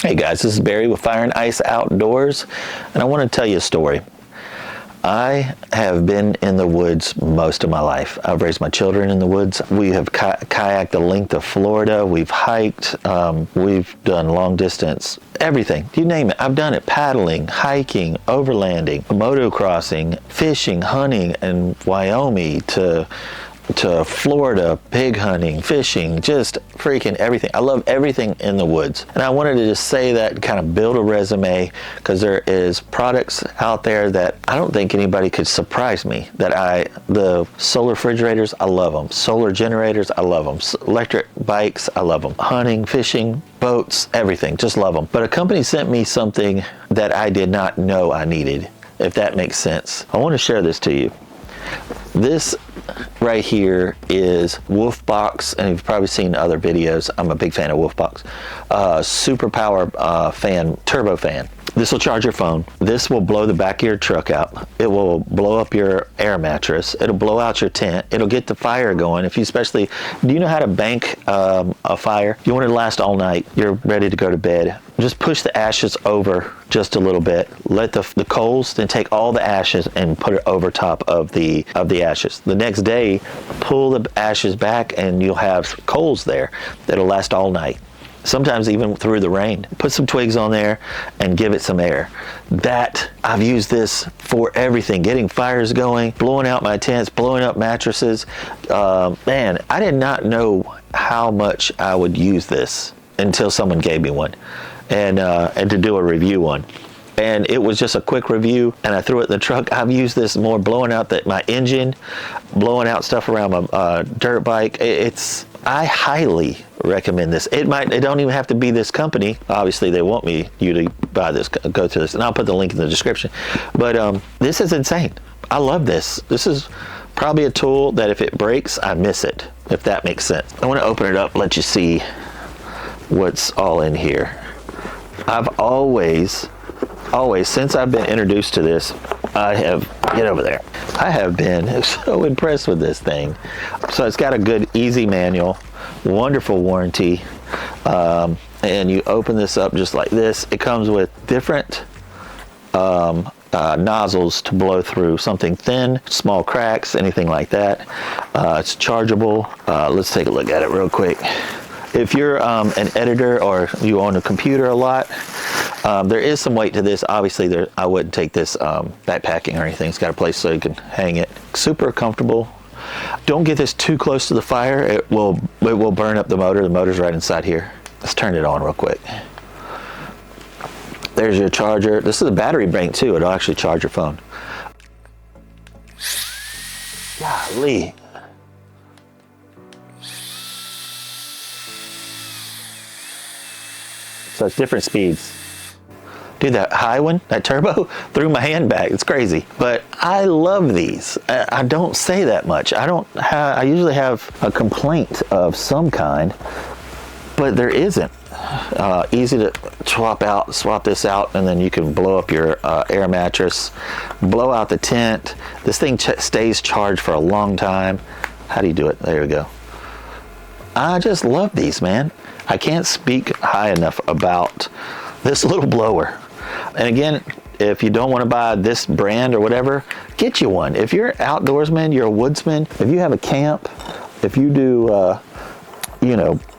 Hey guys, this is Barry with FaO&x Outdoors, and I want to tell you a story. I have been in the woods most of my life. I've raised my children in the woods. We have kayaked the length of Florida. We've hiked. We've done long distance. Everything. You name it. I've done it. Paddling, hiking, overlanding, motocrossing, fishing, hunting, in Wyoming to Florida, pig hunting, fishing, just freaking everything. I love everything in the woods. And I wanted to just say that, kind of build a resume, because there is products out there that I don't think anybody could surprise me. The solar refrigerators, I love them. Solar generators, I love them. Electric bikes, I love them. Hunting, fishing, boats, everything, just love them. But a company sent me something that I did not know I needed, if that makes sense. I want to share this to you. This right here is Wolfbox, and you've probably seen other videos. I'm a big fan of Wolfbox. Super power fan, turbo fan. This will charge your phone. This will blow the back of your truck out. It will blow up your air mattress. It'll blow out your tent. It'll get the fire going. Do you know how to bank a fire? You want it to last all night. You're ready to go to bed. Just push the ashes over just a little bit. Let the coals, then take all the ashes and put it over top of the ashes. The next day, pull the ashes back and you'll have coals there that'll last all night. Sometimes even through the rain. Put some twigs on there and give it some air. I've used this for everything. Getting fires going, blowing out my tents, blowing up mattresses. Man, I did not know how much I would use this until someone gave me one and to do a review on. And it was just a quick review, and I threw it in the truck. I've used this more blowing out my engine, blowing out stuff around my dirt bike. I highly recommend this. It don't even have to be this company. Obviously, they want you to buy this, go through this, and I'll put the link in the description. But this is insane. I love this. This is probably a tool that if it breaks, I miss it, if that makes sense. I want to open it up, let you see what's all in here. I've always, since I've been introduced to this, get over there. I have been so impressed with this thing. So it's got a good, easy manual, wonderful warranty, and you open this up just like this. It comes with different nozzles to blow through something thin, small cracks, anything like that. It's chargeable. Let's take a look at it real quick. If you're an editor or you own a computer a lot, there is some weight to this. Obviously, I wouldn't take this backpacking or anything. It's got a place so you can hang it. Super comfortable. Don't get this too close to the fire. It will burn up the motor. The motor's right inside here. Let's turn it on real quick. There's your charger. This is a battery bank too. It'll actually charge your phone. Golly. So it's different speeds. Dude, that high one, that turbo, threw my hand back. It's crazy. But I love these. I don't say that much. I usually have a complaint of some kind, but there isn't. Easy to swap this out, and then you can blow up your air mattress, blow out the tent. This thing stays charged for a long time. How do you do it? There we go. I just love these, man. I can't speak high enough about this little blower. And again, if you don't want to buy this brand or whatever, get you one. If you're an outdoorsman, you're a woodsman, if you have a camp, if you do,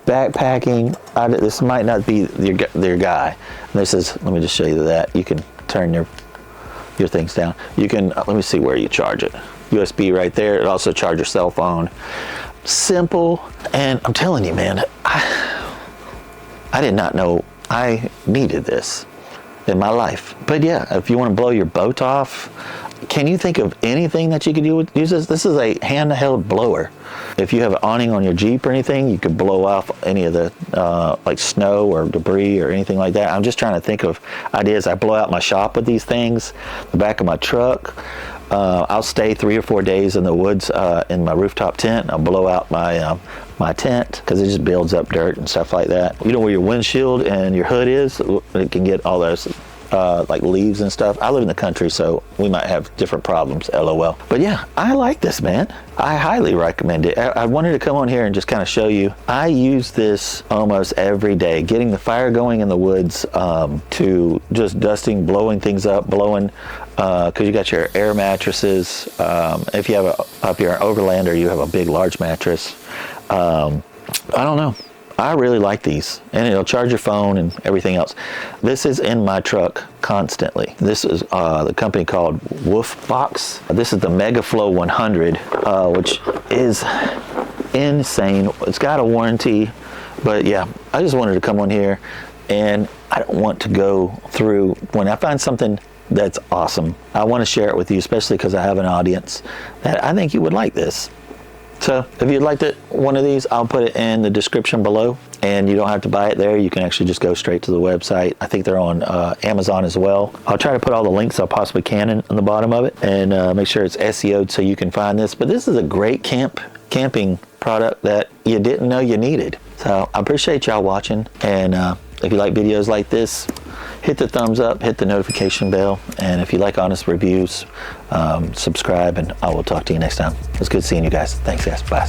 backpacking, this might not be your guy. This is, let me just show you that. You can turn your things down. You can, let me see where you charge it. USB right there. It also charges your cell phone. Simple, and I'm telling you, man, I did not know I needed this in my life. But yeah, if you want to blow your boat off, can you think of anything that you could use this? This is a handheld blower. If you have an awning on your Jeep or anything, you could blow off any of the like snow or debris or anything like that. I'm just trying to think of ideas. I blow out my shop with these things, the back of my truck. I'll stay 3 or 4 days in the woods in my rooftop tent. I'll blow out my tent because it just builds up dirt and stuff like that. You know where your windshield and your hood is? It can get all those like leaves and stuff. I live in the country, so we might have different problems, LOL. But yeah, I like this, man. I highly recommend it. I wanted to come on here and just kind of show you. I use this almost every day, getting the fire going in the woods, to just dusting, blowing things up, blowing, because you got your air mattresses. If you have up here an Overlander, you have a big, large mattress. I don't know. I really like these, and it'll charge your phone and everything else. This is in my truck constantly. This is the company called Wolfbox. This is the Megaflow 100, which is insane. It's got a warranty, but yeah, I just wanted to come on here, and I don't want to go through, when I find something that's awesome, I want to share it with you, especially because I have an audience that I think you would like this. So if you'd like one of these, I'll put it in the description below, and you don't have to buy it there. You can actually just go straight to the website. I think they're on Amazon as well. I'll try to put all the links I possibly can on the bottom of it, and make sure it's SEO'd so you can find this. But this is a great camping product that you didn't know you needed. So I appreciate y'all watching, and if you like videos like this, hit the thumbs up, hit the notification bell, and if you like honest reviews, subscribe, and I will talk to you next time. It's good seeing you guys. Thanks, guys. Bye.